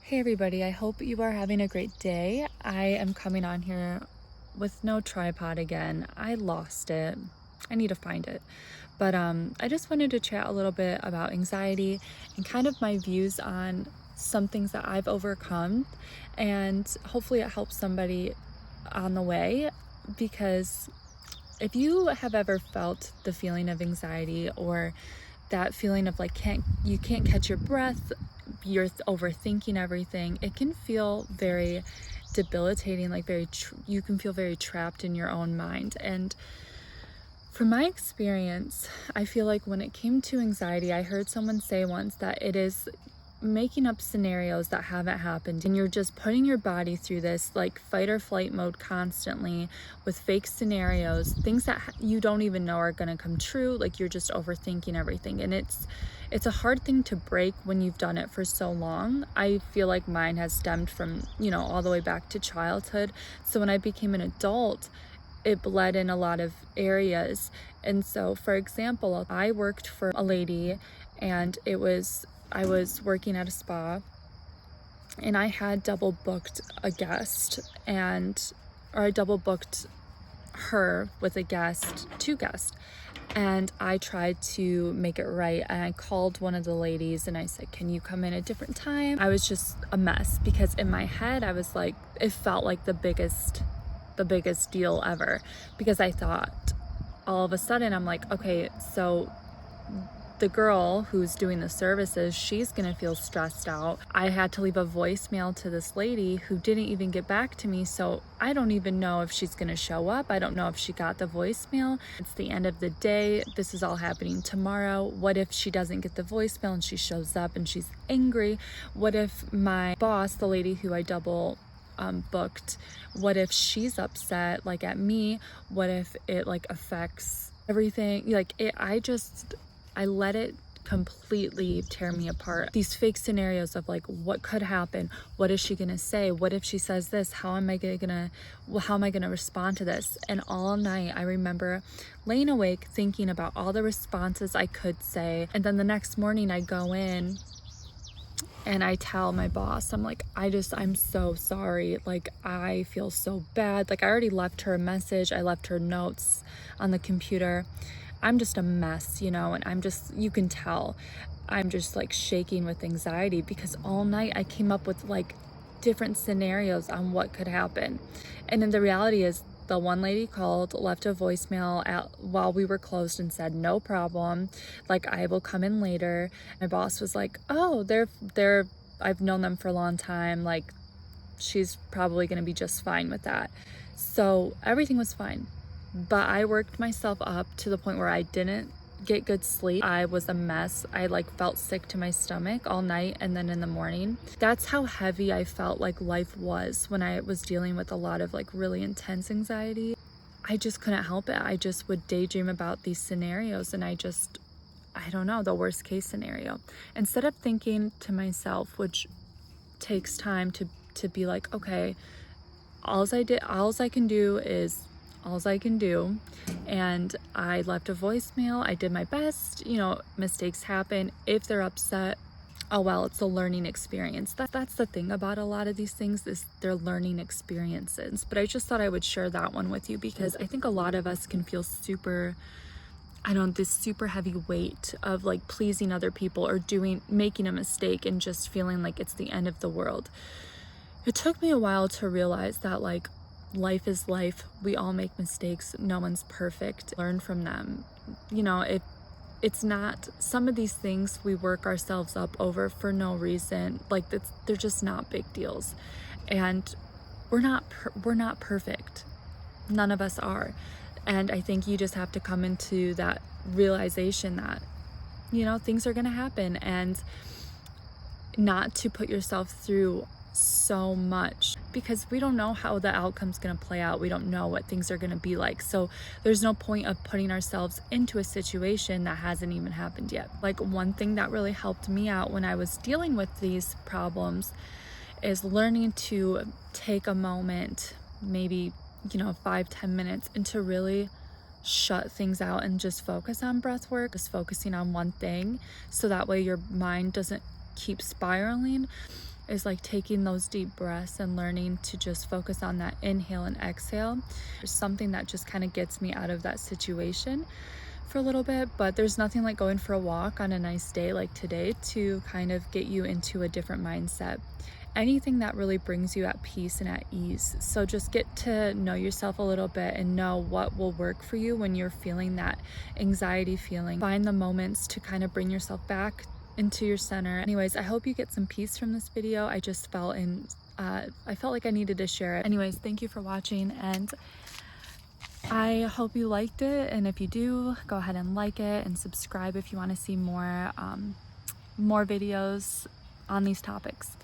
Hey everybody, I hope you are having a great day. I am coming on here with no tripod again. I lost it. I need to find it. But I just wanted to chat a little bit about anxiety and kind of my views on some things that I've overcome, and hopefully it helps somebody on the way, because if you have ever felt the feeling of anxiety, or that feeling of like you can't catch your breath, you're overthinking everything, it can feel very debilitating, like you can feel very trapped in your own mind. And from my experience, I feel like when it came to anxiety, I heard someone say once that it is making up scenarios that haven't happened, and you're just putting your body through this like fight or flight mode constantly with fake scenarios, things that you don't even know are going to come true. Like, you're just overthinking everything, and it's a hard thing to break when you've done it for so long. I feel like mine has stemmed from, all the way back to childhood. So when I became an adult, it bled in a lot of areas. And so, for example, I worked for a lady, and I was working at a spa, and I had double booked a guest, or I double booked her with a guest, two guests. And I tried to make it right, and I called one of the ladies and I said, "Can you come in a different time?" I was just a mess, because in my head I was like, it felt like the biggest deal ever, because I thought, all of a sudden I'm like, okay, so the girl who's doing the services, she's gonna feel stressed out. I had to leave a voicemail to this lady who didn't even get back to me, so I don't even know if she's gonna show up. I don't know if she got the voicemail. It's the end of the day. This is all happening tomorrow. What if she doesn't get the voicemail and she shows up and she's angry? What if my boss, the lady who I double booked, what if she's upset like at me? What if it like affects everything? I let it completely tear me apart. These fake scenarios of like, what could happen? What is she gonna say? What if she says this? How am I gonna respond to this? And all night I remember laying awake thinking about all the responses I could say. And then the next morning I go in and I tell my boss, I'm like, I'm so sorry. Like, I feel so bad. Like, I already left her a message. I left her notes on the computer. I'm just a mess, and you can tell, I'm just like shaking with anxiety, because all night I came up with like different scenarios on what could happen. And then the reality is, the one lady called, left a voicemail while we were closed, and said, "No problem. Like, I will come in later." My boss was like, "Oh, I've known them for a long time. Like, she's probably going to be just fine with that." So everything was fine. But I worked myself up to the point where I didn't get good sleep. I was a mess. I felt sick to my stomach all night, and then in the morning. That's how heavy I felt like life was when I was dealing with a lot of really intense anxiety. I just couldn't help it. I just would daydream about these scenarios, and I don't know, the worst case scenario. Instead of thinking to myself, which takes time to be like, okay, alls I can do is alls I can do. And I left a voicemail. I did my best. Mistakes happen. If they're upset, oh well, it's a learning experience. That's the thing about a lot of these things, is they're learning experiences. But I just thought I would share that one with you, because I think a lot of us can feel this super heavy weight of pleasing other people, or making a mistake and just feeling like it's the end of the world. It took me a while to realize that life is life. We all make mistakes. No one's perfect. Learn from them. It's not, some of these things we work ourselves up over for no reason. They're just not big deals. And we're not perfect. None of us are. And I think you just have to come into that realization that, things are going to happen, and not to put yourself through so much, because we don't know how the outcome's going to play out. We don't know what things are going to be like. So there's no point of putting ourselves into a situation that hasn't even happened yet. One thing that really helped me out when I was dealing with these problems is learning to take a moment, maybe 5-10 minutes, and to really shut things out and just focus on breath work, just focusing on one thing, so that way your mind doesn't keep spiraling. is like taking those deep breaths and learning to just focus on that inhale and exhale. There's something that just kind of gets me out of that situation for a little bit, but there's nothing like going for a walk on a nice day like today to kind of get you into a different mindset. Anything that really brings you at peace and at ease. So just get to know yourself a little bit and know what will work for you when you're feeling that anxiety feeling. Find the moments to kind of bring yourself back into your center. Anyways, I hope you get some peace from this video. I just felt I felt like I needed to share it. Anyways, thank you for watching, and I hope you liked it. And if you do, go ahead and like it and subscribe if you want to see more videos on these topics.